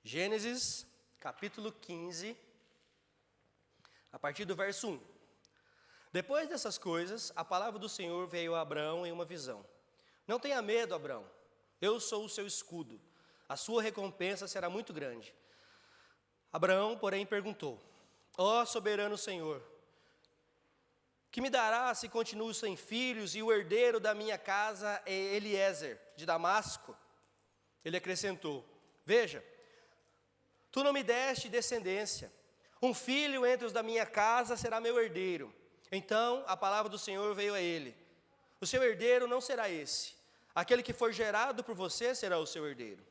Gênesis, capítulo 15, a partir do verso 1. Depois dessas coisas, a palavra do Senhor veio a Abrão em uma visão. Não tenha medo, Abrão, eu sou o seu escudo, a sua recompensa será muito grande. Abraão, porém, perguntou: ó soberano Senhor, que me dará se continuo sem filhos e o herdeiro da minha casa é Eliezer, de Damasco? Ele acrescentou: veja, tu não me deste descendência, um filho entre os da minha casa será meu herdeiro. Então a palavra do Senhor veio a ele: o seu herdeiro não será esse, aquele que for gerado por você será o seu herdeiro.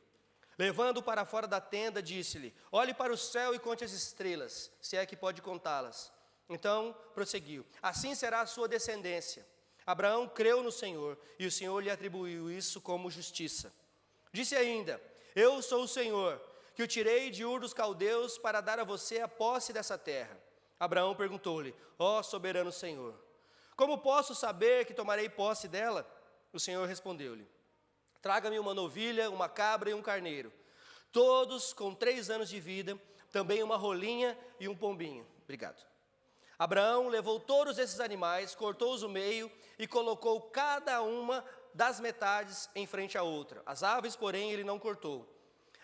Levando-o para fora da tenda, disse-lhe: olhe para o céu e conte as estrelas, se é que pode contá-las. Então prosseguiu: assim será a sua descendência. Abraão creu no Senhor, e o Senhor lhe atribuiu isso como justiça. Disse ainda: eu sou o Senhor, que o tirei de Ur dos Caldeus para dar a você a posse dessa terra. Abraão perguntou-lhe: ó soberano Senhor, como posso saber que tomarei posse dela? O Senhor respondeu-lhe: traga-me uma novilha, uma cabra e um carneiro, todos com 3 anos de vida, também uma rolinha e um pombinho. Obrigado. Abraão levou todos esses animais, cortou-os ao meio e colocou cada uma das metades em frente à outra. As aves, porém, ele não cortou.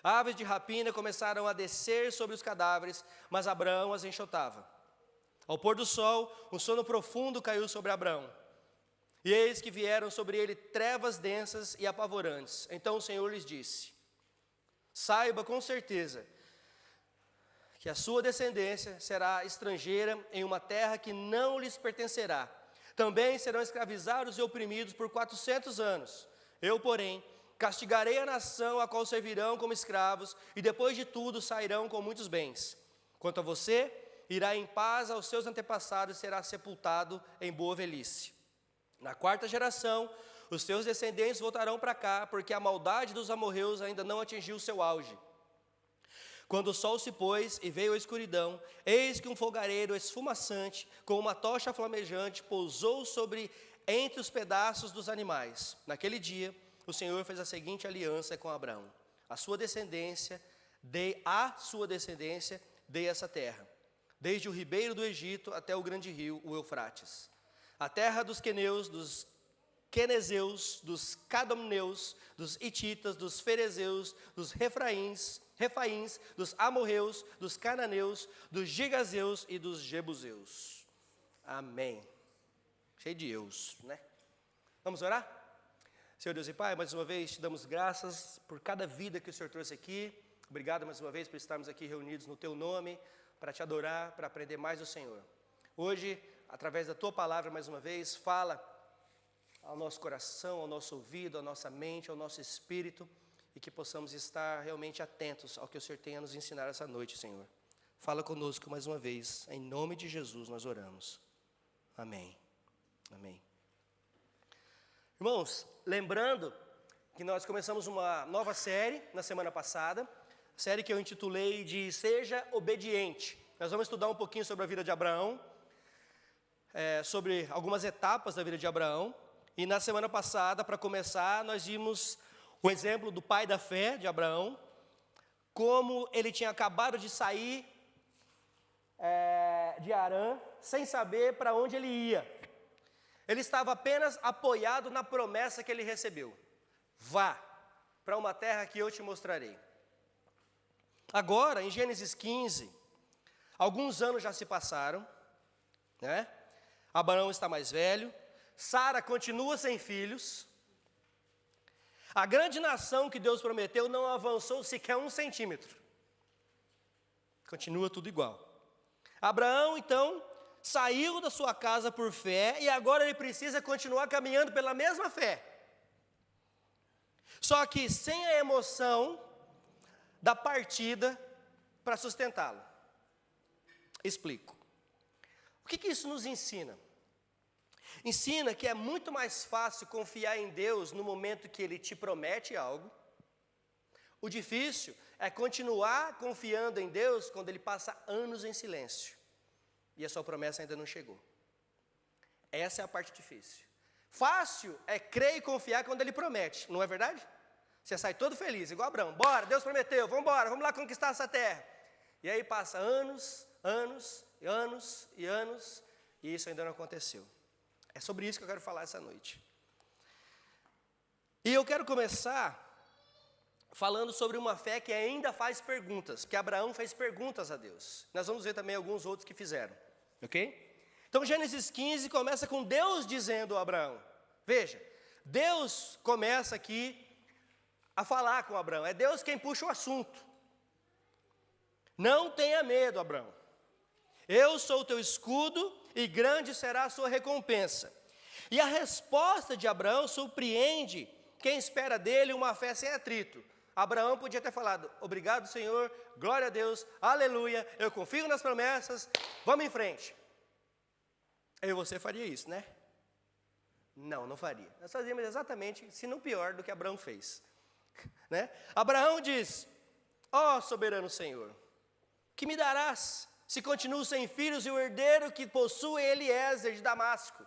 Aves de rapina começaram a descer sobre os cadáveres, mas Abraão as enxotava. Ao pôr do sol, um sono profundo caiu sobre Abraão. E eis que vieram sobre ele trevas densas e apavorantes. Então o Senhor lhes disse: saiba com certeza que a sua descendência será estrangeira em uma terra que não lhes pertencerá. Também serão escravizados e oprimidos por 400 anos. Eu, porém, castigarei a nação a qual servirão como escravos, e depois de tudo sairão com muitos bens. Quanto a você, irá em paz aos seus antepassados e será sepultado em boa velhice. Na 4ª geração, os seus descendentes voltarão para cá, porque a maldade dos amorreus ainda não atingiu o seu auge. Quando o sol se pôs e veio a escuridão, eis que um fogareiro esfumaçante, com uma tocha flamejante, pousou entre os pedaços dos animais. Naquele dia, o Senhor fez a seguinte aliança com Abraão: a sua descendência dei essa terra, desde o ribeiro do Egito até o grande rio, o Eufrates. A terra dos queneus, dos quenezeus, dos cadomneus, dos hititas, dos ferezeus, dos refaíns, dos amorreus, dos cananeus, dos gigazeus e dos jebuseus. Amém. Cheio de eus, né? Vamos orar? Senhor Deus e Pai, mais uma vez te damos graças por cada vida que o Senhor trouxe aqui. Obrigado mais uma vez por estarmos aqui reunidos no Teu nome, para Te adorar, para aprender mais do Senhor. Hoje, através da Tua palavra, mais uma vez, fala ao nosso coração, ao nosso ouvido, à nossa mente, ao nosso espírito, e que possamos estar realmente atentos ao que o Senhor tem a nos ensinar essa noite, Senhor. Fala conosco mais uma vez, em nome de Jesus nós oramos. Amém. Amém. Irmãos, lembrando que nós começamos uma nova série na semana passada, série que eu intitulei de Seja Obediente. Nós vamos estudar um pouquinho sobre a vida de Abraão, sobre algumas etapas da vida de Abraão. E na semana passada, para começar, nós vimos o exemplo do pai da fé de Abraão, como ele tinha acabado de sair de Harã, sem saber para onde ele ia. Ele estava apenas apoiado na promessa que ele recebeu: vá para uma terra que eu te mostrarei. Agora, em Gênesis 15, alguns anos já se passaram, né? Abraão está mais velho, Sara continua sem filhos. A grande nação que Deus prometeu não avançou sequer 1 centímetro. Continua tudo igual. Abraão, então, saiu da sua casa por fé e agora ele precisa continuar caminhando pela mesma fé. Só que sem a emoção da partida para sustentá-lo. Explico. O que isso nos ensina? Ensina que é muito mais fácil confiar em Deus no momento que Ele te promete algo. O difícil é continuar confiando em Deus quando Ele passa anos em silêncio e a sua promessa ainda não chegou. Essa é a parte difícil. Fácil é crer e confiar quando Ele promete, não é verdade? Você sai todo feliz, igual Abraão. Bora, Deus prometeu, vamos embora, vamos lá conquistar essa terra. E aí passa anos, e isso ainda não aconteceu. É sobre isso que eu quero falar essa noite. E eu quero começar falando sobre uma fé que ainda faz perguntas, porque Abraão fez perguntas a Deus. Nós vamos ver também alguns outros que fizeram, ok? Então Gênesis 15 começa com Deus dizendo a Abraão. Veja, Deus começa aqui a falar com Abraão, é Deus quem puxa o assunto. Não tenha medo, Abraão. Eu sou o teu escudo e grande será a sua recompensa. E a resposta de Abraão surpreende quem espera dele uma fé sem atrito. Abraão podia ter falado, obrigado Senhor, glória a Deus, aleluia, eu confio nas promessas, vamos em frente. Eu e você faria isso, né? Não, não faria. Nós fazíamos exatamente, se não pior, do que Abraão fez. Né? Abraão diz, ó soberano Senhor, que me darás se continuo sem filhos e o herdeiro que possui Eliezer de Damasco?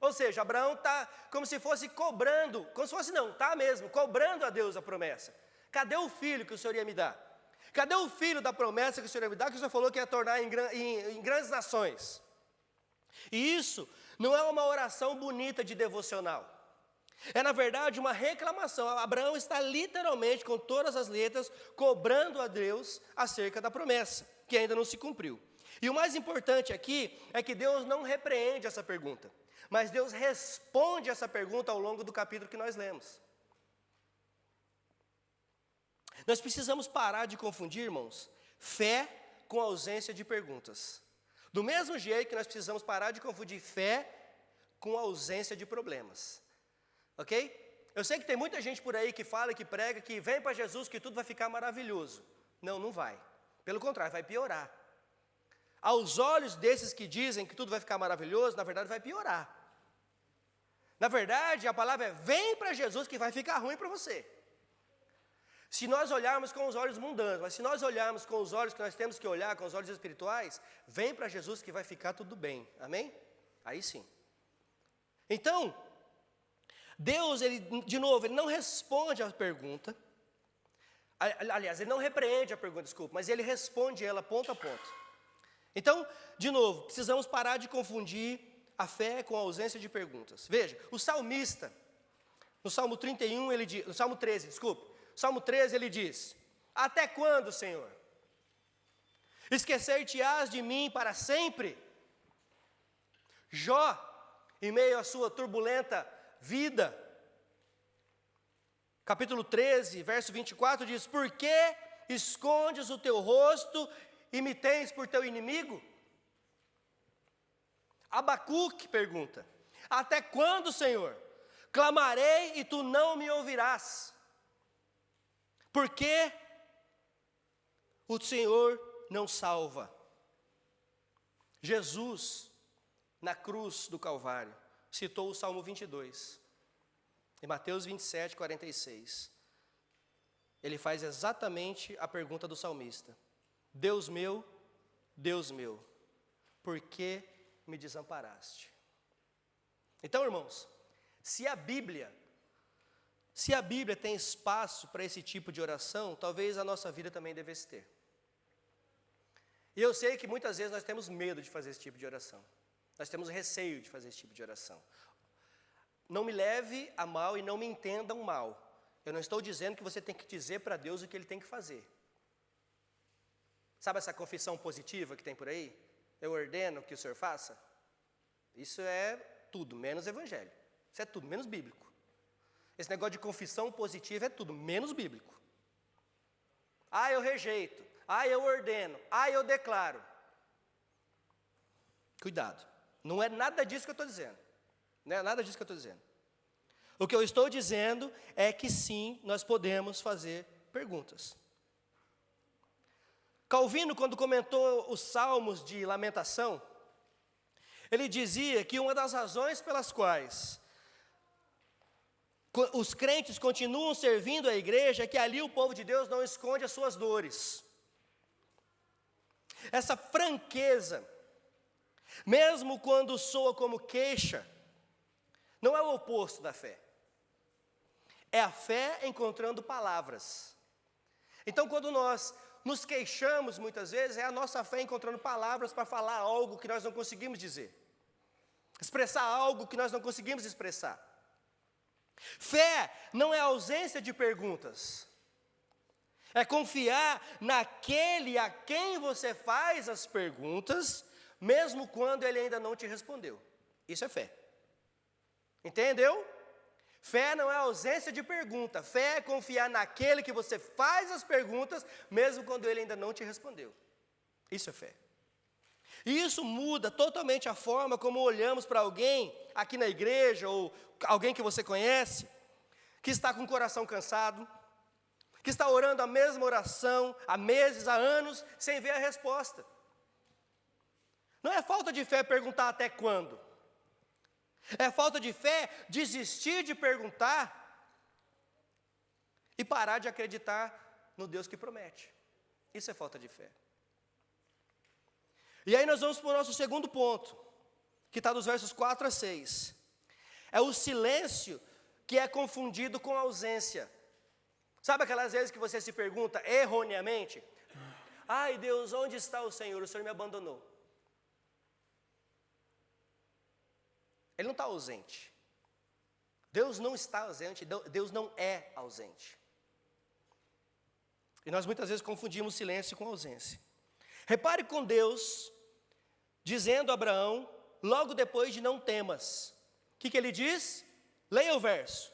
Ou seja, Abraão está como se fosse cobrando, como se fosse não, está mesmo, cobrando a Deus a promessa. Cadê o filho que o Senhor ia me dar? Cadê o filho da promessa que o Senhor ia me dar, que o Senhor falou que ia tornar em grandes nações? E isso não é uma oração bonita de devocional. É, na verdade, uma reclamação. Abraão está literalmente, com todas as letras, cobrando a Deus acerca da promessa, que ainda não se cumpriu. E o mais importante aqui é que Deus não repreende essa pergunta, mas Deus responde essa pergunta ao longo do capítulo que nós lemos. Nós precisamos parar de confundir, irmãos, fé com ausência de perguntas. Do mesmo jeito que nós precisamos parar de confundir fé com ausência de problemas. Ok? Eu sei que tem muita gente por aí que fala, que prega, que vem para Jesus que tudo vai ficar maravilhoso. Não, não vai. Pelo contrário, vai piorar. Aos olhos desses que dizem que tudo vai ficar maravilhoso, na verdade vai piorar. Na verdade, a palavra é, vem para Jesus que vai ficar ruim para você. Se nós olharmos com os olhos mundanos, mas se nós olharmos com os olhos que nós temos que olhar, com os olhos espirituais, vem para Jesus que vai ficar tudo bem. Amém? Aí sim. Então, Deus, de novo, Ele não responde a pergunta. Aliás, Ele não repreende a pergunta, desculpa, mas Ele responde ela ponto a ponto. Então, de novo, precisamos parar de confundir a fé com a ausência de perguntas. Veja, o salmista, no Salmo 31, ele diz, no Salmo 13, desculpa, no Salmo 13 ele diz, até quando, Senhor? Esquecer-te-ás de mim para sempre? Jó, em meio à sua turbulenta vida, capítulo 13, verso 24 diz, por que escondes o teu rosto e me tens por teu inimigo? Abacuque pergunta, até quando, Senhor? Clamarei e tu não me ouvirás. Por que o Senhor não salva? Jesus, na cruz do Calvário, citou o Salmo 22, em Mateus 27, 46. Ele faz exatamente a pergunta do salmista. Deus meu, por que me desamparaste? Então, irmãos, se a Bíblia tem espaço para esse tipo de oração, talvez a nossa vida também devesse ter. E eu sei que muitas vezes nós temos medo de fazer esse tipo de oração. Nós temos receio de fazer esse tipo de oração. Não me leve a mal e não me entendam mal. Eu não estou dizendo que você tem que dizer para Deus o que Ele tem que fazer. Sabe essa confissão positiva que tem por aí? Eu ordeno que o Senhor faça? Isso é tudo, menos evangelho. Isso é tudo, menos bíblico. Esse negócio de confissão positiva é tudo, menos bíblico. Ah, eu rejeito. Ah, eu ordeno. Ah, eu declaro. Cuidado. Não é nada disso que eu estou dizendo. Não é nada disso que eu estou dizendo. O que eu estou dizendo é que sim, nós podemos fazer perguntas. Calvino, quando comentou os salmos de lamentação, ele dizia que uma das razões pelas quais os crentes continuam servindo a igreja é que ali o povo de Deus não esconde as suas dores. Essa franqueza, mesmo quando soa como queixa, não é o oposto da fé. É a fé encontrando palavras. Então, quando nós nos queixamos, muitas vezes, é a nossa fé encontrando palavras para falar algo que nós não conseguimos dizer. Expressar algo que nós não conseguimos expressar. Fé não é ausência de perguntas. É confiar naquele a quem você faz as perguntas, mesmo quando ele ainda não te respondeu. Isso é fé. Entendeu? Fé não é ausência de pergunta. Fé é confiar naquele que você faz as perguntas, mesmo quando ele ainda não te respondeu. Isso é fé. E isso muda totalmente a forma como olhamos para alguém aqui na igreja, ou alguém que você conhece, que está com o coração cansado, que está orando a mesma oração há meses, há anos, sem ver a resposta. Não é falta de fé perguntar até quando. É falta de fé desistir de perguntar e parar de acreditar no Deus que promete. Isso é falta de fé. E aí nós vamos para o nosso segundo ponto, que está dos versos 4 a 6. É o silêncio que é confundido com ausência. Sabe aquelas vezes que você se pergunta erroneamente: ai Deus, onde está o Senhor? O Senhor me abandonou. Ele não está ausente. Deus não está ausente, Deus não é ausente. E nós muitas vezes confundimos silêncio com ausência. Repare com Deus, dizendo a Abraão, logo depois de não temas. O que ele diz? Leia o verso.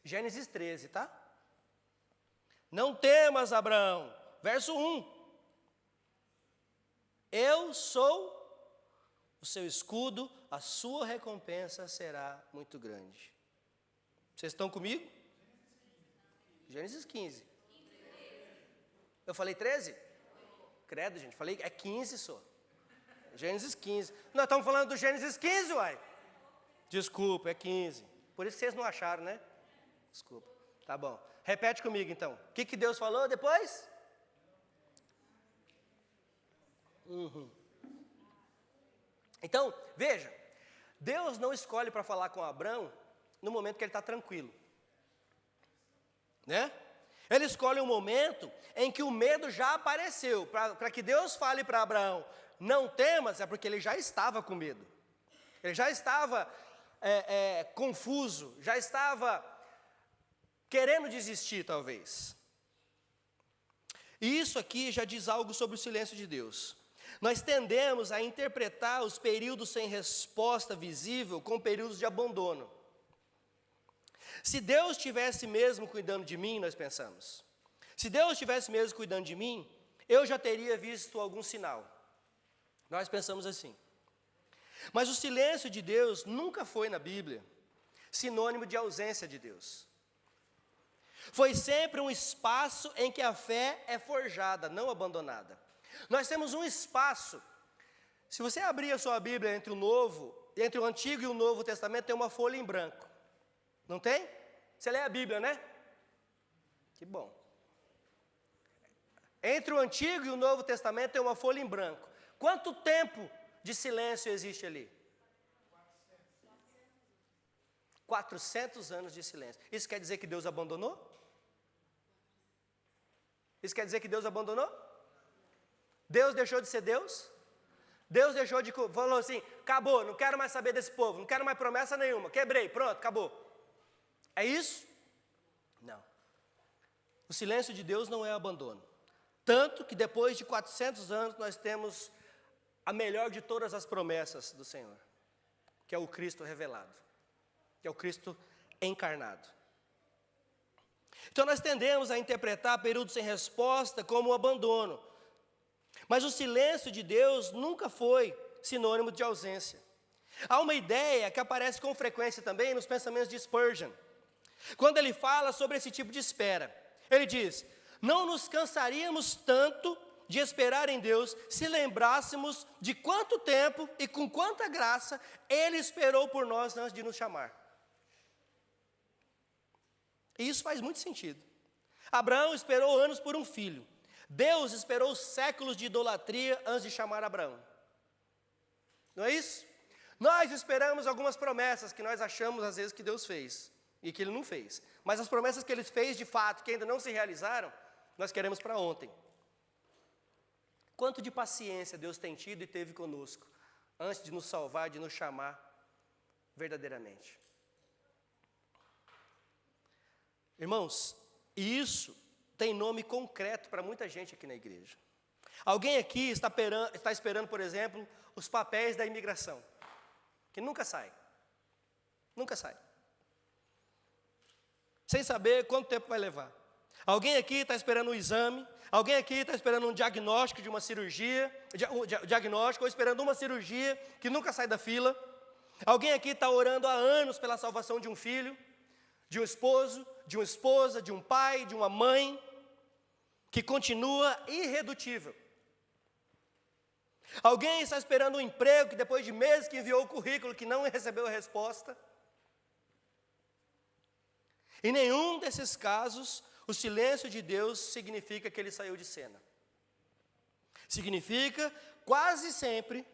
Gênesis 13, tá? Não temas, Abraão. Verso 1. Eu sou o seu escudo, a sua recompensa será muito grande. Vocês estão comigo? Gênesis 15. Eu falei 13? Credo, gente, falei, é 15 só. Gênesis 15. Nós estamos falando do Gênesis 15, uai. Desculpa, é 15. Por isso que vocês não acharam, né? Desculpa. Tá bom. Repete comigo, então. O que Deus falou depois? Então, veja, Deus não escolhe para falar com Abraão no momento que ele está tranquilo, né? Ele escolhe um momento em que o medo já apareceu, para que Deus fale para Abraão, não temas, é porque ele já estava com medo, ele já estava confuso, já estava querendo desistir talvez. E isso aqui já diz algo sobre o silêncio de Deus. Nós tendemos a interpretar os períodos sem resposta visível com períodos de abandono. Se Deus estivesse mesmo cuidando de mim, nós pensamos, se Deus estivesse mesmo cuidando de mim, eu já teria visto algum sinal. Nós pensamos assim. Mas o silêncio de Deus nunca foi na Bíblia sinônimo de ausência de Deus. Foi sempre um espaço em que a fé é forjada, não abandonada. Nós temos um espaço. Se você abrir a sua Bíblia entre o Antigo e o Novo Testamento, tem uma folha em branco. Não tem? Você lê a Bíblia, né? Que bom. Entre o Antigo e o Novo Testamento tem uma folha em branco. Quanto tempo de silêncio existe ali? 400 anos de silêncio. Isso quer dizer que Deus abandonou? Isso quer dizer que Deus abandonou? Deus deixou de ser Deus? Deus deixou de... falou assim, acabou, não quero mais saber desse povo, não quero mais promessa nenhuma, quebrei, pronto, acabou. É isso? Não. O silêncio de Deus não é abandono. Tanto que depois de 400 anos nós temos a melhor de todas as promessas do Senhor, que é o Cristo revelado, que é o Cristo encarnado. Então nós tendemos a interpretar períodos sem resposta como um abandono. Mas o silêncio de Deus nunca foi sinônimo de ausência. Há uma ideia que aparece com frequência também nos pensamentos de Spurgeon. Quando ele fala sobre esse tipo de espera, ele diz: não nos cansaríamos tanto de esperar em Deus se lembrássemos de quanto tempo e com quanta graça Ele esperou por nós antes de nos chamar. E isso faz muito sentido. Abraão esperou anos por um filho. Deus esperou séculos de idolatria antes de chamar Abraão. Não é isso? Nós esperamos algumas promessas que nós achamos às vezes que Deus fez e que Ele não fez. Mas as promessas que Ele fez de fato, que ainda não se realizaram, nós queremos para ontem. Quanto de paciência Deus tem tido e teve conosco, antes de nos salvar, de nos chamar verdadeiramente. Irmãos, isso tem nome concreto para muita gente aqui na igreja. Alguém aqui está esperando, por exemplo, os papéis da imigração, que nunca sai. Nunca sai. Sem saber quanto tempo vai levar. Alguém aqui está esperando um exame, alguém aqui está esperando um diagnóstico de uma cirurgia, diagnóstico, ou esperando uma cirurgia que nunca sai da fila. Alguém aqui está orando há anos pela salvação de um filho, de um esposo, de uma esposa, de um pai, de uma mãe, que continua irredutível. Alguém está esperando um emprego que depois de meses que enviou o currículo, que não recebeu a resposta. Em nenhum desses casos, o silêncio de Deus significa que Ele saiu de cena. Significa, quase sempre,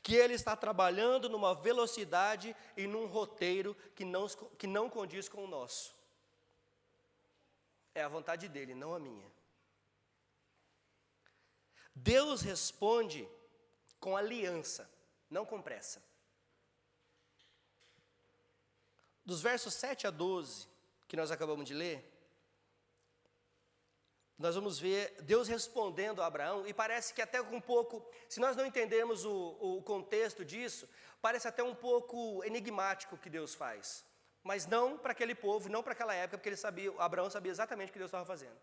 que Ele está trabalhando numa velocidade e num roteiro que não condiz com o nosso. É a vontade dEle, não a minha. Deus responde com aliança, não com pressa. Dos versos 7 a 12, que nós acabamos de ler, nós vamos ver Deus respondendo a Abraão, e parece que até um pouco, se nós não entendermos o contexto disso, parece até um pouco enigmático o que Deus faz. Mas não para aquele povo, não para aquela época, porque Abraão sabia exatamente o que Deus estava fazendo.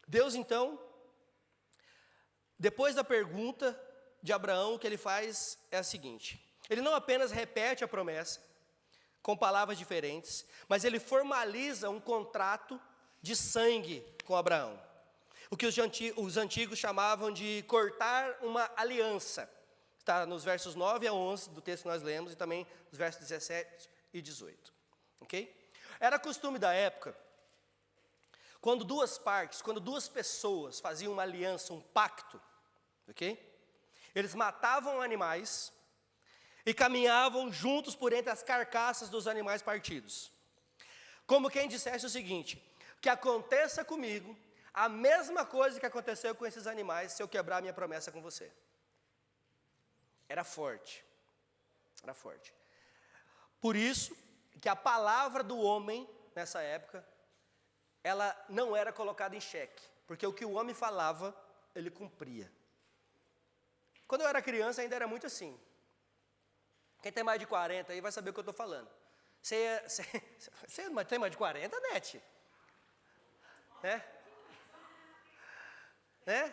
Deus então, depois da pergunta de Abraão, o que ele faz é a seguinte: ele não apenas repete a promessa, com palavras diferentes, mas ele formaliza um contrato de sangue com Abraão. O que os antigos chamavam de cortar uma aliança. Está nos versos 9 a 11 do texto que nós lemos, e também nos versos 17 e 18. Ok? Era costume da época, quando duas pessoas faziam uma aliança, um pacto, ok? Eles matavam animais e caminhavam juntos por entre as carcaças dos animais partidos. Como quem dissesse o seguinte: que aconteça comigo a mesma coisa que aconteceu com esses animais se eu quebrar minha promessa com você. Era forte. Era forte. Por isso que a palavra do homem, nessa época, ela não era colocada em xeque. Porque o que o homem falava, ele cumpria. Quando eu era criança, ainda era muito assim. Quem tem mais de 40 aí vai saber o que eu estou falando. Você tem mais de 40, Nete?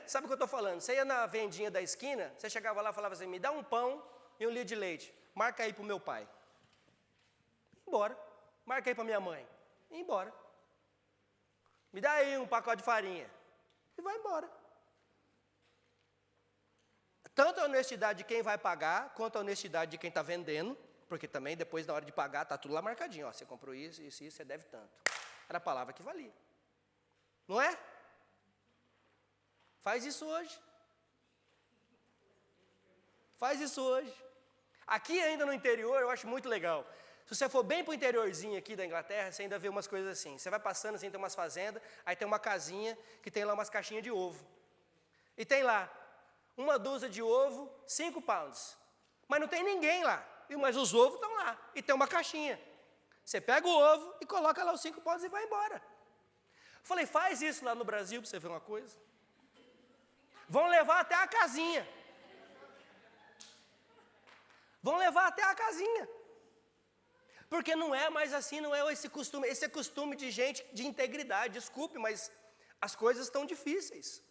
Sabe o que eu estou falando? Você ia na vendinha da esquina, você chegava lá e falava assim: me dá um pão e um litro de leite. Marca aí para o meu pai. Embora. Marca aí para minha mãe. E embora. Me dá aí um pacote de farinha. E vai embora. Tanto a honestidade de quem vai pagar, quanto a honestidade de quem está vendendo, porque também depois na hora de pagar está tudo lá marcadinho. Ó, você comprou isso, isso, isso, você deve tanto. Era a palavra que valia. Não é? Faz isso hoje. Faz isso hoje. Aqui ainda no interior eu acho muito legal. Se você for bem para o interiorzinho aqui da Inglaterra, você ainda vê umas coisas assim. Você vai passando assim, tem umas fazendas, aí tem uma casinha que tem lá umas caixinhas de ovo. E tem lá uma dúzia de ovo, 5 pounds. Mas não tem ninguém lá. Mas os ovos estão lá. E tem uma caixinha. Você pega o ovo e coloca lá os 5 pounds e vai embora. Falei, faz isso lá no Brasil para você ver uma coisa. Vão levar até a casinha. Vão levar até a casinha. Porque não é mais assim, não é esse costume. Esse é costume de gente de integridade. Desculpe, mas as coisas estão difíceis.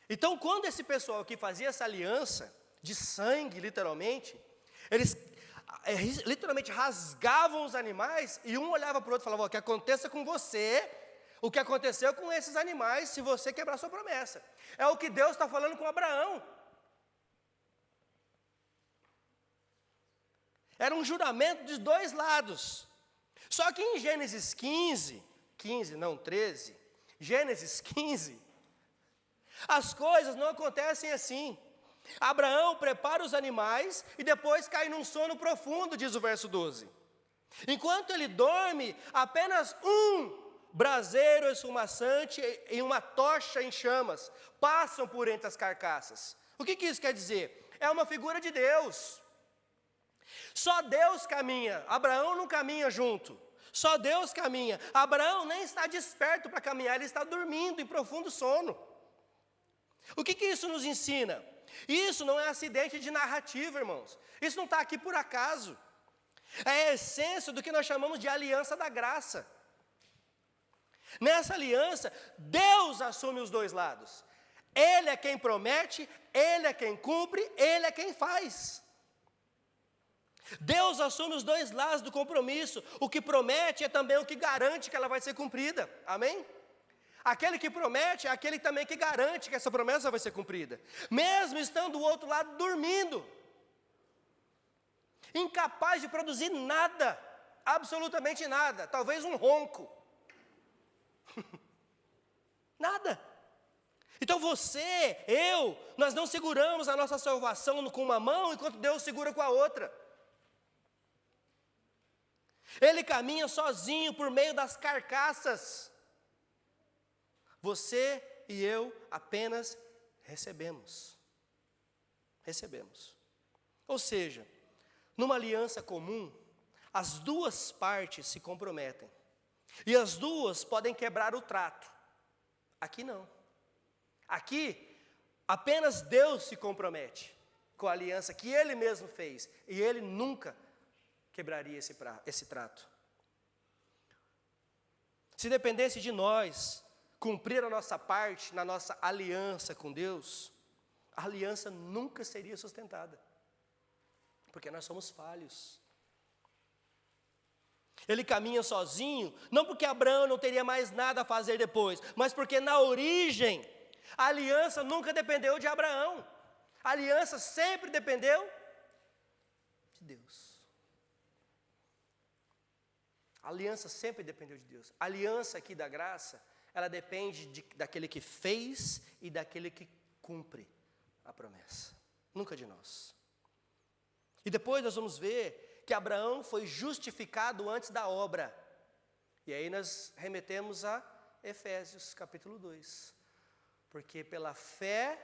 Então, quando esse pessoal aqui fazia essa aliança de sangue, literalmente, eles literalmente rasgavam os animais e um olhava para o outro e falava: ó, que aconteça com você o que aconteceu com esses animais se você quebrar sua promessa. É o que Deus está falando com Abraão. Era um juramento dos dois lados. Só que em Gênesis 13, Gênesis 15, as coisas não acontecem assim. Abraão prepara os animais e depois cai num sono profundo, diz o verso 12. Enquanto ele dorme, apenas um braseiro esfumaçante e uma tocha em chamas passam por entre as carcaças. O que isso quer dizer? É uma figura de Deus. Só Deus caminha, Abraão não caminha junto. Só Deus caminha. Abraão nem está desperto para caminhar, ele está dormindo em profundo sono. O que isso nos ensina? Isso não é acidente de narrativa, irmãos. Isso não está aqui por acaso. É a essência do que nós chamamos de aliança da graça. Nessa aliança, Deus assume os dois lados. Ele é quem promete, Ele é quem cumpre, Ele é quem faz. Deus assume os dois lados do compromisso. O que promete é também o que garante que ela vai ser cumprida. Amém? Aquele que promete é aquele também que garante que essa promessa vai ser cumprida. Mesmo estando do outro lado dormindo. Incapaz de produzir nada. Absolutamente nada. Talvez um ronco. Nada. Então você, eu, nós não seguramos a nossa salvação com uma mão enquanto Deus segura com a outra. Ele caminha sozinho por meio das carcaças. Você e eu apenas recebemos. Recebemos. Ou seja, numa aliança comum, as duas partes se comprometem. E as duas podem quebrar o trato. Aqui não. Aqui, apenas Deus se compromete com a aliança que Ele mesmo fez. E Ele nunca quebraria esse trato. Se dependesse de nós cumprir a nossa parte na nossa aliança com Deus, a aliança nunca seria sustentada. Porque nós somos falhos. Ele caminha sozinho, não porque Abraão não teria mais nada a fazer depois, mas porque na origem, a aliança nunca dependeu de Abraão. A aliança sempre dependeu de Deus. A aliança sempre dependeu de Deus. A aliança aqui da graça, ela depende daquele que fez e daquele que cumpre a promessa. Nunca de nós. E depois nós vamos ver que Abraão foi justificado antes da obra. E aí nós remetemos a Efésios capítulo 2. Porque pela fé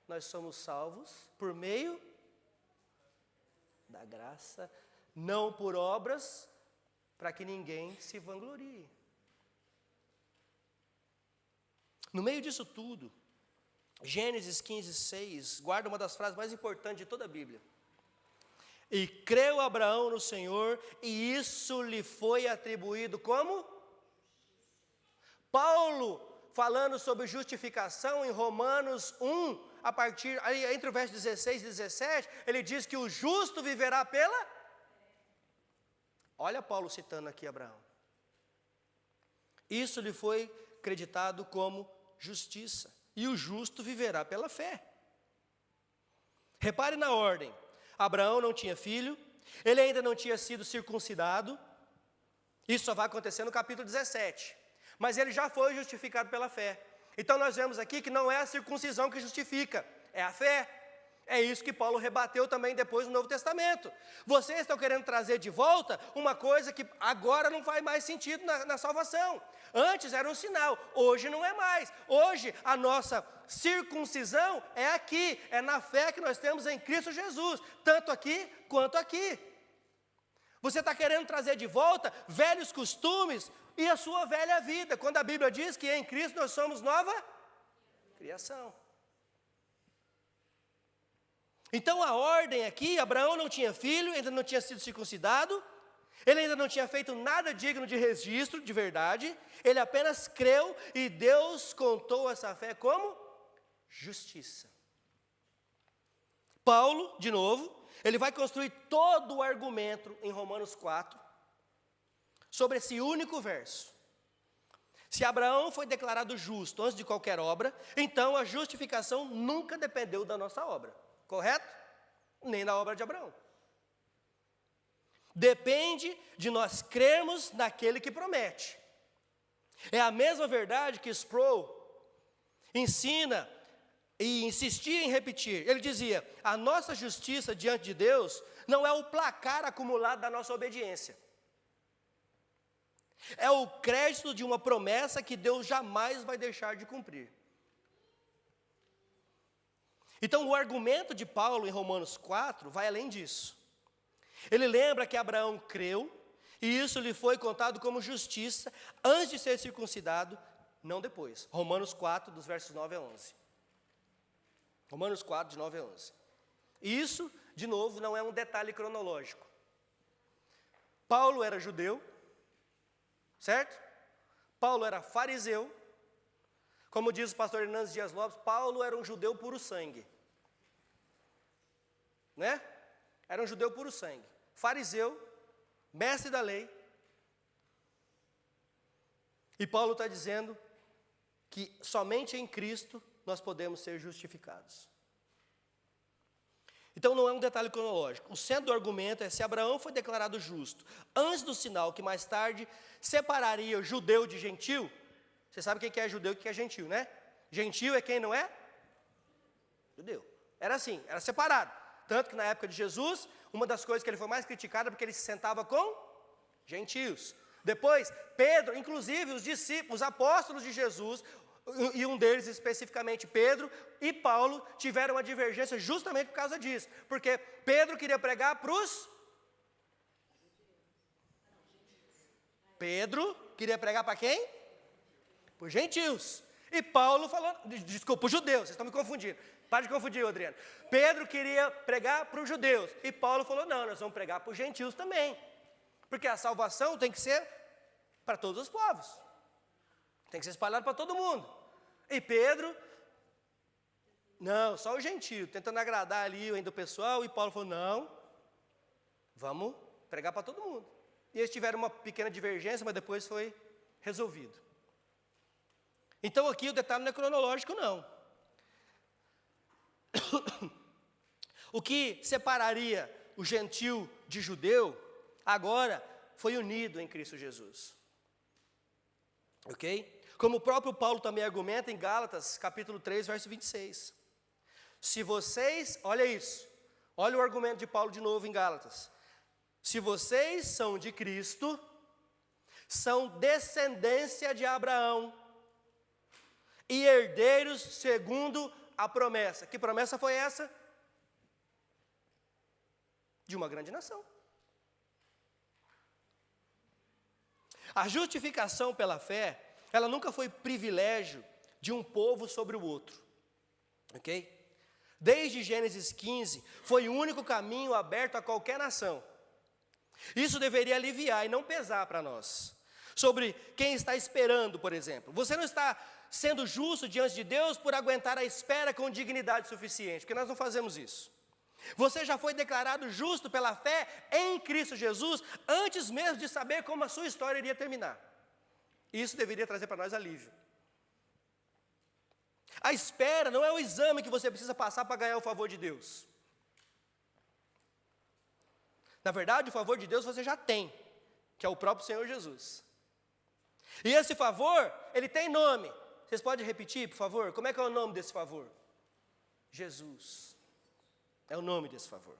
nós somos salvos por meio da graça, não por obras, para que ninguém se vanglorie. No meio disso tudo, Gênesis 15:6 guarda uma das frases mais importantes de toda a Bíblia. E creu Abraão no Senhor, e isso lhe foi atribuído como? Paulo, falando sobre justificação em Romanos 1, entre o verso 16 e 17, ele diz que o justo viverá pela? Olha Paulo citando aqui Abraão. Isso lhe foi creditado como justiça, e o justo viverá pela fé. Repare na ordem. Abraão não tinha filho, ele ainda não tinha sido circuncidado, isso só vai acontecer no capítulo 17, mas ele já foi justificado pela fé. Então nós vemos aqui que não é a circuncisão que justifica, é a fé. É isso que Paulo rebateu também depois no Novo Testamento. Vocês estão querendo trazer de volta uma coisa que agora não faz mais sentido na salvação. Antes era um sinal, hoje não é mais. Hoje a nossa circuncisão é aqui, é na fé que nós temos em Cristo Jesus, tanto aqui quanto aqui. Você está querendo trazer de volta velhos costumes e a sua velha vida, quando a Bíblia diz que em Cristo nós somos nova criação. Então a ordem aqui, Abraão não tinha filho, ainda não tinha sido circuncidado, ele ainda não tinha feito nada digno de registro, de verdade, ele apenas creu e Deus contou essa fé como justiça. Paulo, de novo, ele vai construir todo o argumento em Romanos 4, sobre esse único verso. Se Abraão foi declarado justo antes de qualquer obra, então a justificação nunca dependeu da nossa obra. Correto? Nem da obra de Abraão. Depende de nós crermos naquele que promete. É a mesma verdade que Sproul ensina e insistia em repetir. Ele dizia: a nossa justiça diante de Deus não é o placar acumulado da nossa obediência. É o crédito de uma promessa que Deus jamais vai deixar de cumprir. Então, o argumento de Paulo em Romanos 4 vai além disso. Ele lembra que Abraão creu, e isso lhe foi contado como justiça antes de ser circuncidado, não depois. Romanos 4, dos versos 9 a 11. Romanos 4, de 9 a 11. Isso, de novo, não é um detalhe cronológico. Paulo era judeu, certo? Paulo era fariseu. Como diz o pastor Hernandes Dias Lopes, Paulo era um judeu puro sangue. Né? Era um judeu puro sangue. Fariseu, mestre da lei. E Paulo está dizendo que somente em Cristo nós podemos ser justificados. Então não é um detalhe cronológico. O centro do argumento é: se Abraão foi declarado justo antes do sinal que mais tarde separaria o judeu de gentil. Você sabe o que é judeu e o que é gentil, né? Gentil é quem não é judeu. Era assim, era separado. Tanto que na época de Jesus, uma das coisas que ele foi mais criticado é porque ele se sentava com gentios. Depois, Pedro, inclusive os discípulos, os apóstolos de Jesus, e um deles especificamente Pedro e Paulo, tiveram uma divergência justamente por causa disso. Porque Pedro queria pregar para os... Pedro queria pregar para quem? Para os gentios. E Paulo falou, desculpa, os judeus, vocês estão me confundindo. Para de confundir, Adriano. Pedro queria pregar para os judeus. E Paulo falou: não, nós vamos pregar para os gentios também. Porque a salvação tem que ser para todos os povos. Tem que ser espalhado para todo mundo. E Pedro, não, só o gentio, tentando agradar ali ainda o pessoal. E Paulo falou: não, vamos pregar para todo mundo. E eles tiveram uma pequena divergência, mas depois foi resolvido. Então aqui o detalhe não é cronológico, não. O que separaria o gentil de judeu, agora foi unido em Cristo Jesus. Ok? Como o próprio Paulo também argumenta em Gálatas, capítulo 3, verso 26. Se vocês, olha isso, olha o argumento de Paulo de novo em Gálatas. Se vocês são de Cristo, são descendência de Abraão e herdeiros segundo a promessa. Que promessa foi essa? De uma grande nação. A justificação pela fé, ela nunca foi privilégio de um povo sobre o outro. Ok? Desde Gênesis 15, foi o único caminho aberto a qualquer nação. Isso deveria aliviar e não pesar para nós. Sobre quem está esperando, por exemplo. Você não está sendo justo diante de Deus por aguentar a espera com dignidade suficiente, porque nós não fazemos isso. Você já foi declarado justo pela fé em Cristo Jesus, antes mesmo de saber como a sua história iria terminar. Isso deveria trazer para nós alívio. A espera não é o exame que você precisa passar para ganhar o favor de Deus. Na verdade, o favor de Deus você já tem, que é o próprio Senhor Jesus. E esse favor, ele tem nome. Vocês podem repetir, por favor? Como é que é o nome desse favor? Jesus. É o nome desse favor.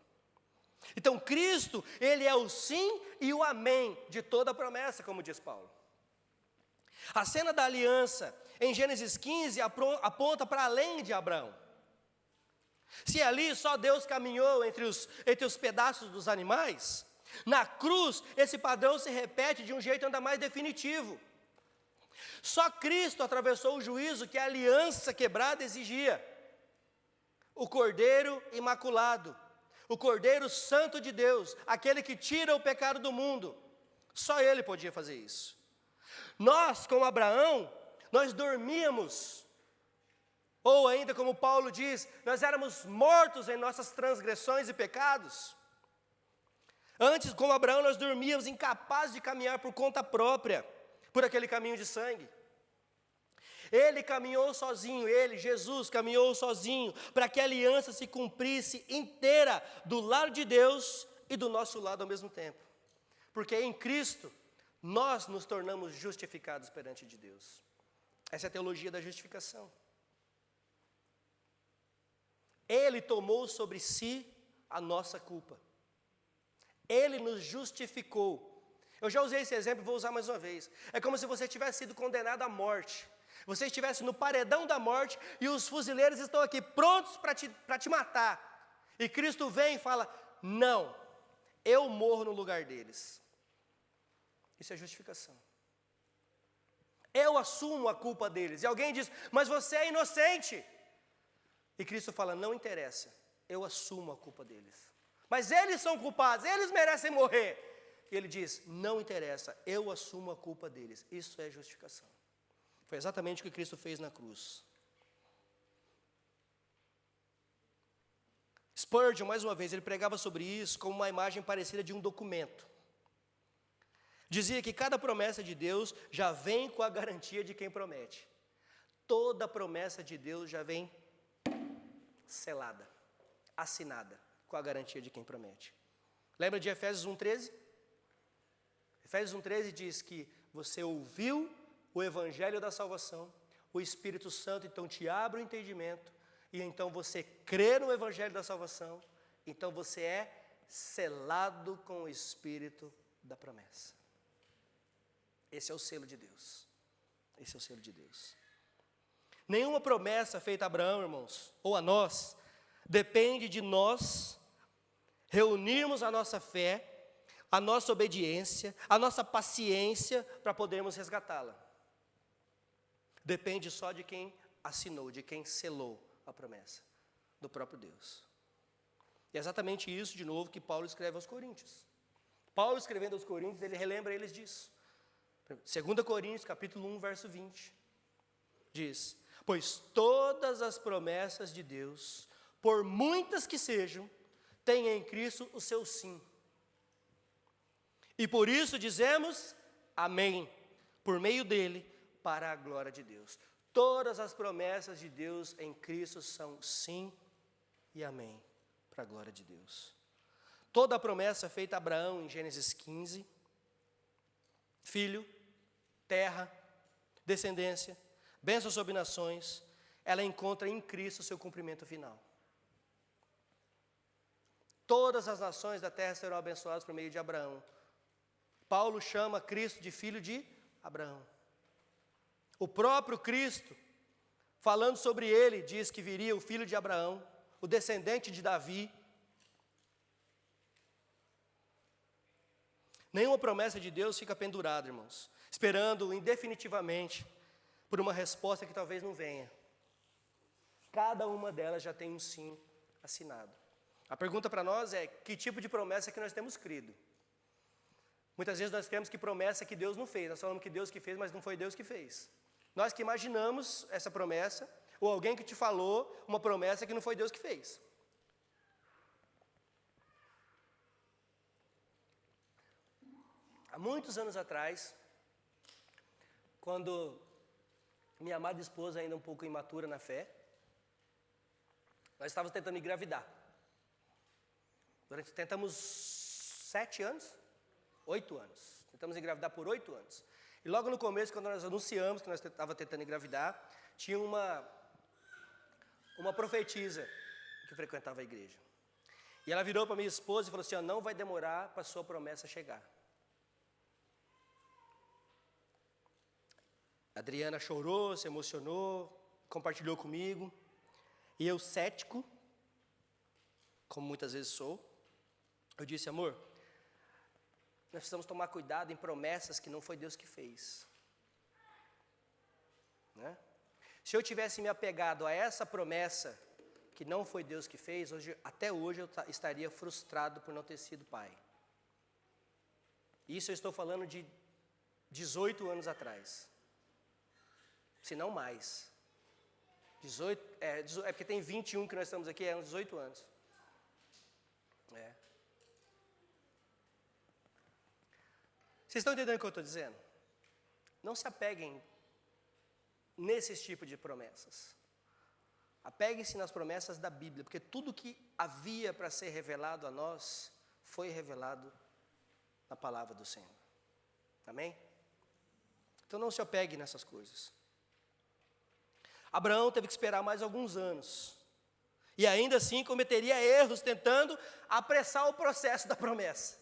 Então, Cristo, Ele é o sim e o amém de toda a promessa, como diz Paulo. A cena da aliança, em Gênesis 15, aponta para além de Abraão. Se ali só Deus caminhou entre os pedaços dos animais, na cruz, esse padrão se repete de um jeito ainda mais definitivo. Só Cristo atravessou o juízo que a aliança quebrada exigia. O Cordeiro imaculado, o Cordeiro santo de Deus, aquele que tira o pecado do mundo. Só Ele podia fazer isso. Nós, como Abraão, nós dormíamos. Ou ainda como Paulo diz, nós éramos mortos em nossas transgressões e pecados. Antes, como Abraão, nós dormíamos incapazes de caminhar por conta própria, por aquele caminho de sangue. Ele caminhou sozinho, Jesus, caminhou sozinho, para que a aliança se cumprisse inteira, do lado de Deus e do nosso lado ao mesmo tempo. Porque em Cristo, nós nos tornamos justificados perante de Deus. Essa é a teologia da justificação. Ele tomou sobre si a nossa culpa. Ele nos justificou. Eu já usei esse exemplo e vou usar mais uma vez. É como se você tivesse sido condenado à morte. Você estivesse no paredão da morte e os fuzileiros estão aqui prontos para te matar. E Cristo vem e fala, não, eu morro no lugar deles. Isso é justificação. Eu assumo a culpa deles. E alguém diz, mas você é inocente. E Cristo fala, não interessa, eu assumo a culpa deles. Mas eles são culpados, eles merecem morrer. E ele diz, não interessa, eu assumo a culpa deles. Isso é justificação. Foi exatamente o que Cristo fez na cruz. Spurgeon, mais uma vez, ele pregava sobre isso como uma imagem parecida de um documento. Dizia que cada promessa de Deus já vem com a garantia de quem promete. Toda promessa de Deus já vem selada, assinada, com a garantia de quem promete. Lembra de Efésios 1:13? Efésios 1:13 diz que você ouviu o evangelho da salvação, o Espírito Santo então te abre o entendimento, e então você crê no evangelho da salvação, então você é selado com o Espírito da promessa. Esse é o selo de Deus. Esse é o selo de Deus. Nenhuma promessa feita a Abraão, irmãos, ou a nós, depende de nós reunirmos a nossa fé, a nossa obediência, a nossa paciência para podermos resgatá-la. Depende só de quem assinou, de quem selou a promessa, do próprio Deus. E é exatamente isso, de novo, que Paulo escreve aos Coríntios. Paulo, escrevendo aos Coríntios, ele relembra eles disso. 2 Coríntios, capítulo 1, verso 20, diz, pois todas as promessas de Deus, por muitas que sejam, têm em Cristo o seu sim. E por isso dizemos, amém, por meio dele, para a glória de Deus. Todas as promessas de Deus em Cristo são sim e amém, para a glória de Deus. Toda a promessa feita a Abraão em Gênesis 15, filho, terra, descendência, bênçãos sobre nações, ela encontra em Cristo o seu cumprimento final. Todas as nações da terra serão abençoadas por meio de Abraão. Paulo chama Cristo de filho de Abraão. O próprio Cristo, falando sobre ele, diz que viria o filho de Abraão, o descendente de Davi. Nenhuma promessa de Deus fica pendurada, irmãos, esperando indefinitivamente por uma resposta que talvez não venha. Cada uma delas já tem um sim assinado. A pergunta para nós é, que tipo de promessa que nós temos crido? Muitas vezes nós cremos que promessa que Deus não fez, nós falamos que Deus que fez, mas não foi Deus que fez. Nós que imaginamos essa promessa, ou alguém que te falou uma promessa que não foi Deus que fez. Há muitos anos atrás, quando minha amada esposa, ainda um pouco imatura na fé, nós estávamos tentando engravidar. Tentamos 7 anos, 8 anos. Tentamos engravidar por 8 anos. E logo no começo, quando nós anunciamos que nós estávamos tentando engravidar, tinha uma profetisa que frequentava a igreja. E ela virou para minha esposa e falou assim, não vai demorar para a sua promessa chegar. A Adriana chorou, se emocionou, compartilhou comigo. E eu, cético, como muitas vezes sou, eu disse, amor, nós precisamos tomar cuidado em promessas que não foi Deus que fez. Né? Se eu tivesse me apegado a essa promessa que não foi Deus que fez, até hoje eu estaria frustrado por não ter sido pai. Isso eu estou falando de 18 anos atrás. Se não mais. 18, é porque tem 21 que nós estamos aqui, é uns 18 anos. Vocês estão entendendo o que eu estou dizendo? Não se apeguem nesses tipos de promessas. Apeguem-se nas promessas da Bíblia, porque tudo que havia para ser revelado a nós, foi revelado na palavra do Senhor. Amém? Então não se apegue nessas coisas. Abraão teve que esperar mais alguns anos. E ainda assim cometeria erros tentando apressar o processo da promessa.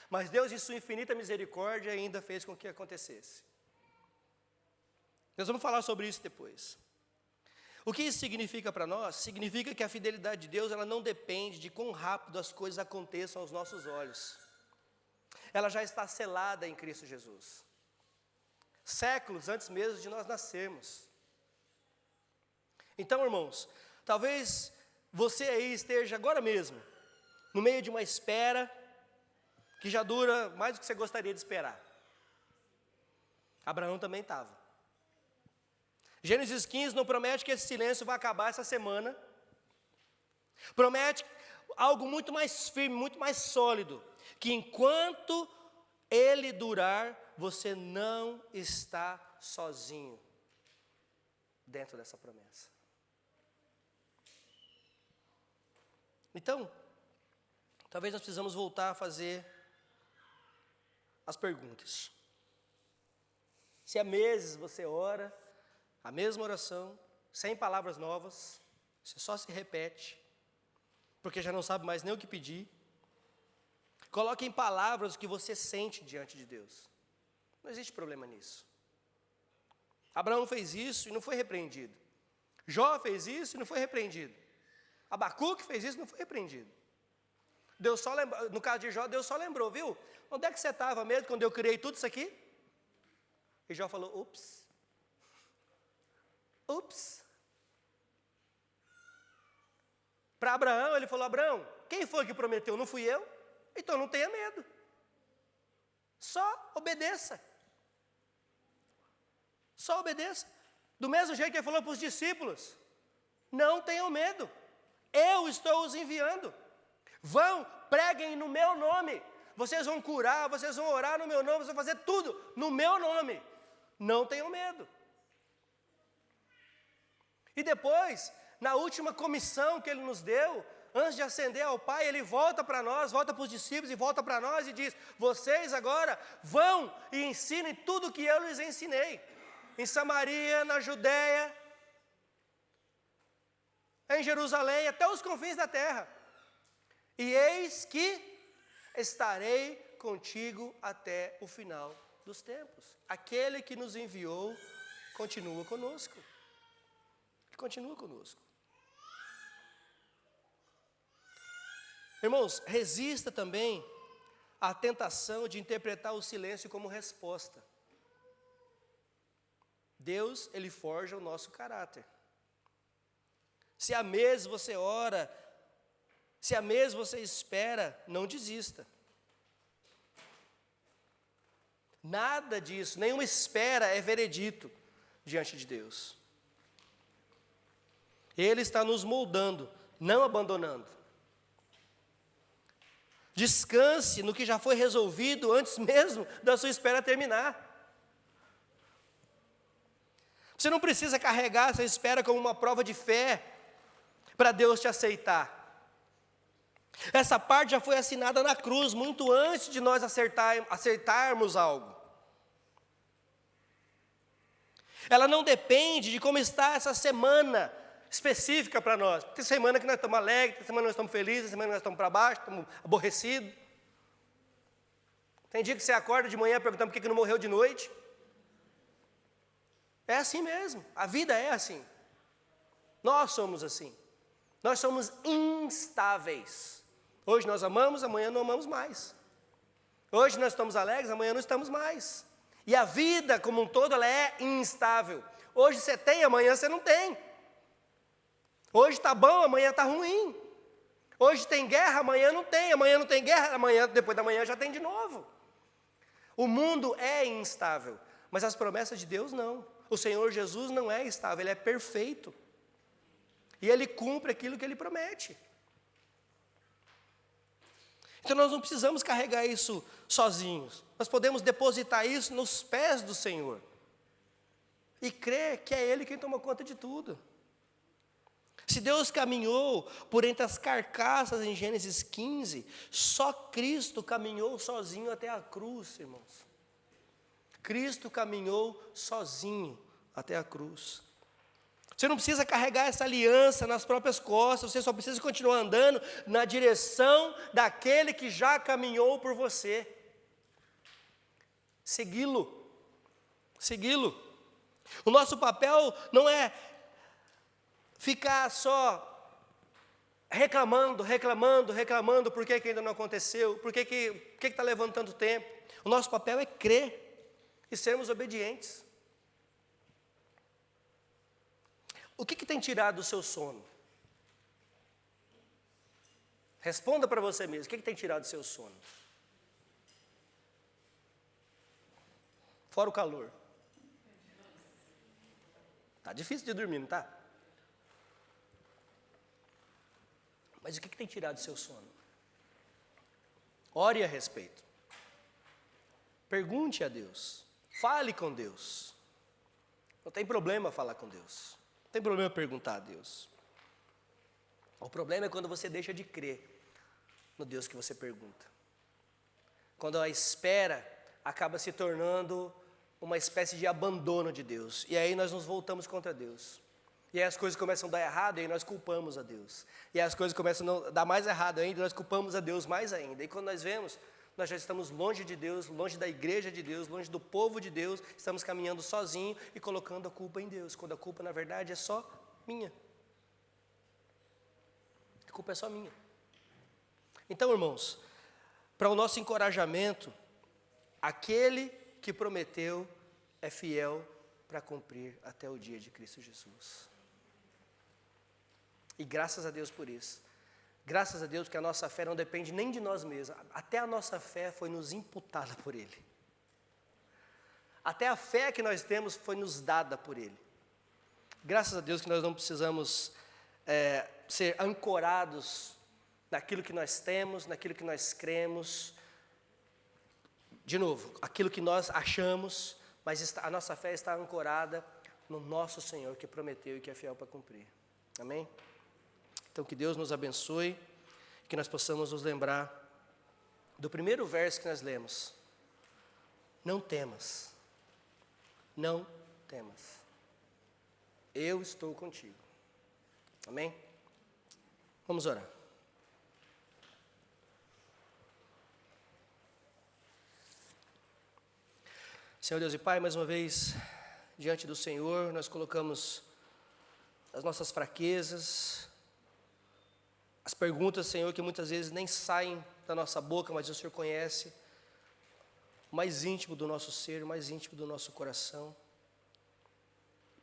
Mas Deus, em sua infinita misericórdia, ainda fez com que acontecesse. Nós vamos falar sobre isso depois. O que isso significa para nós? Significa que a fidelidade de Deus, ela não depende de quão rápido as coisas aconteçam aos nossos olhos. Ela já está selada em Cristo Jesus. Séculos antes mesmo de nós nascermos. Então, irmãos, talvez você aí esteja agora mesmo, no meio de uma espera, que já dura mais do que você gostaria de esperar. Abraão também estava. Gênesis 15 não promete que esse silêncio vai acabar essa semana. Promete algo muito mais firme, muito mais sólido. Que enquanto ele durar, você não está sozinho dentro dessa promessa. Então, talvez nós precisamos voltar a fazer as perguntas. Se há meses você ora a mesma oração, sem palavras novas, você só se repete, porque já não sabe mais nem o que pedir. Coloque em palavras o que você sente diante de Deus. Não existe problema nisso. Abraão fez isso e não foi repreendido. Jó fez isso e não foi repreendido. Abacuque fez isso e não foi repreendido. Deus só lembrou, no caso de Jó, Deus só lembrou, viu? Onde é que você estava mesmo quando eu criei tudo isso aqui? E Jó falou, ups. Para Abraão, ele falou, Abraão, quem foi que prometeu? Não fui eu? Então não tenha medo. Só obedeça. Só obedeça. Do mesmo jeito que ele falou para os discípulos, não tenham medo. Eu estou os enviando. Vão, preguem no meu nome. Vocês vão curar, vocês vão orar no meu nome, vocês vão fazer tudo no meu nome. Não tenham medo. E depois, na última comissão que ele nos deu, antes de ascender ao Pai, ele volta para nós, volta para os discípulos e volta para nós e diz, vocês agora vão e ensinem tudo o que eu lhes ensinei. Em Samaria, na Judéia, em Jerusalém, até os confins da terra. E eis que estarei contigo até o final dos tempos. Aquele que nos enviou continua conosco. Continua conosco. Irmãos, resista também à tentação de interpretar o silêncio como resposta. Deus, Ele forja o nosso caráter. Se há meses você ora, se há meses você espera, não desista. Nada disso, nenhuma espera é veredito diante de Deus. Ele está nos moldando, não abandonando. Descanse no que já foi resolvido antes mesmo da sua espera terminar. Você não precisa carregar essa espera como uma prova de fé para Deus te aceitar. Essa parte já foi assinada na cruz, muito antes de nós acertarmos algo. Ela não depende de como está essa semana específica para nós. Tem semana que nós estamos alegres, tem semana que nós estamos felizes, tem semana que nós estamos para baixo, estamos aborrecidos. Tem dia que você acorda de manhã perguntando por que não morreu de noite. É assim mesmo, a vida é assim. Nós somos assim. Nós somos instáveis. Hoje nós amamos, amanhã não amamos mais. Hoje nós estamos alegres, amanhã não estamos mais. E a vida como um todo, ela é instável. Hoje você tem, amanhã você não tem. Hoje está bom, amanhã está ruim. Hoje tem guerra, amanhã não tem guerra, amanhã, depois da manhã já tem de novo. O mundo é instável, mas as promessas de Deus não. O Senhor Jesus não é instável, Ele é perfeito. E Ele cumpre aquilo que Ele promete. Então nós não precisamos carregar isso sozinhos. Nós podemos depositar isso nos pés do Senhor. E crer que é Ele quem toma conta de tudo. Se Deus caminhou por entre as carcaças em Gênesis 15, só Cristo caminhou sozinho até a cruz, irmãos. Cristo caminhou sozinho até a cruz. Você não precisa carregar essa aliança nas próprias costas, você só precisa continuar andando na direção daquele que já caminhou por você. Segui-lo. Segui-lo. O nosso papel não é ficar só reclamando, por que ainda não aconteceu, por que está levando tanto tempo. O nosso papel é crer e sermos obedientes. O que tem tirado o seu sono? Responda para você mesmo, o que tem tirado o seu sono? Fora o calor. Tá difícil de dormir, não tá? Mas o que tem tirado o seu sono? Ore a respeito. Pergunte a Deus. Fale com Deus. Não tem problema falar com Deus. Não tem problema perguntar a Deus. O problema é quando você deixa de crer no Deus que você pergunta. Quando a espera acaba se tornando uma espécie de abandono de Deus. E aí nós nos voltamos contra Deus. E aí as coisas começam a dar errado e aí nós culpamos a Deus. E aí as coisas começam a dar mais errado ainda e nós culpamos a Deus mais ainda. E quando nós vemos, nós já estamos longe de Deus, longe da igreja de Deus, longe do povo de Deus, estamos caminhando sozinho e colocando a culpa em Deus, quando a culpa na verdade é só minha. A culpa é só minha. Então, irmãos, para o nosso encorajamento, aquele que prometeu é fiel para cumprir até o dia de Cristo Jesus. E graças a Deus por isso. Graças a Deus que a nossa fé não depende nem de nós mesmos. Até a nossa fé foi nos imputada por Ele. Até a fé que nós temos foi nos dada por Ele. Graças a Deus que nós não precisamos ser ancorados naquilo que nós temos, naquilo que nós cremos. De novo, aquilo que nós achamos, mas a nossa fé está ancorada no nosso Senhor que prometeu e que é fiel para cumprir. Amém? Então que Deus nos abençoe, que nós possamos nos lembrar do primeiro verso que nós lemos. Não temas, não temas, eu estou contigo. Amém? Vamos orar. Senhor Deus e Pai, mais uma vez, diante do Senhor, nós colocamos as nossas fraquezas, as perguntas, Senhor, que muitas vezes nem saem da nossa boca, mas o Senhor conhece o mais íntimo do nosso ser, o mais íntimo do nosso coração.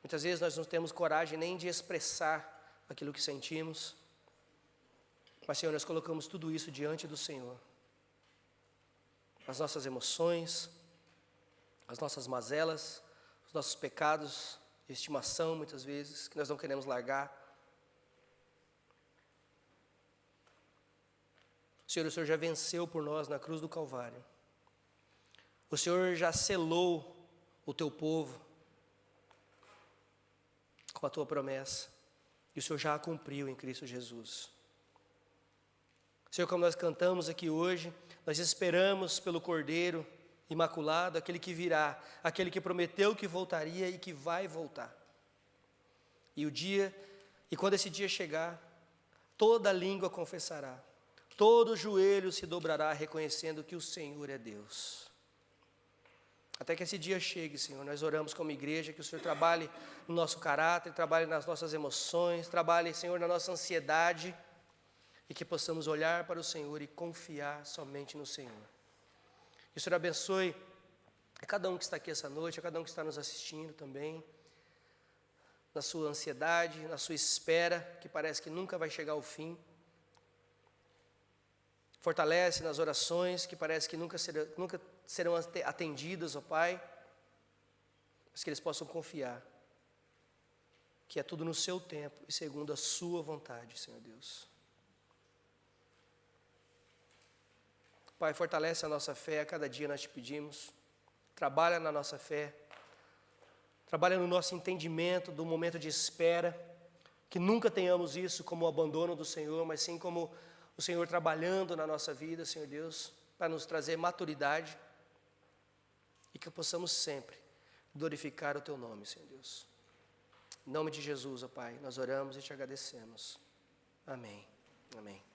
Muitas vezes nós não temos coragem nem de expressar aquilo que sentimos, mas, Senhor, nós colocamos tudo isso diante do Senhor. As nossas emoções, as nossas mazelas, os nossos pecados de estimação, muitas vezes, que nós não queremos largar. Senhor, o Senhor já venceu por nós na cruz do Calvário. O Senhor já selou o teu povo com a tua promessa. E o Senhor já a cumpriu em Cristo Jesus. Senhor, como nós cantamos aqui hoje, nós esperamos pelo Cordeiro imaculado, aquele que virá, aquele que prometeu que voltaria e que vai voltar. E quando esse dia chegar, toda língua confessará, todo joelho se dobrará reconhecendo que o Senhor é Deus. Até que esse dia chegue, Senhor, nós oramos como igreja, que o Senhor trabalhe no nosso caráter, trabalhe nas nossas emoções, trabalhe, Senhor, na nossa ansiedade, e que possamos olhar para o Senhor e confiar somente no Senhor. Que o Senhor abençoe a cada um que está aqui essa noite, a cada um que está nos assistindo também, na sua ansiedade, na sua espera, que parece que nunca vai chegar ao fim. Fortalece nas orações, que parece que nunca serão atendidas, ó Pai, mas que eles possam confiar que é tudo no seu tempo e segundo a sua vontade, Senhor Deus. Pai, fortalece a nossa fé, a cada dia nós te pedimos, trabalha na nossa fé, trabalha no nosso entendimento do momento de espera, que nunca tenhamos isso como o abandono do Senhor, mas sim como o Senhor trabalhando na nossa vida, Senhor Deus, para nos trazer maturidade e que possamos sempre glorificar o Teu nome, Senhor Deus. Em nome de Jesus, ó Pai, nós oramos e te agradecemos. Amém. Amém.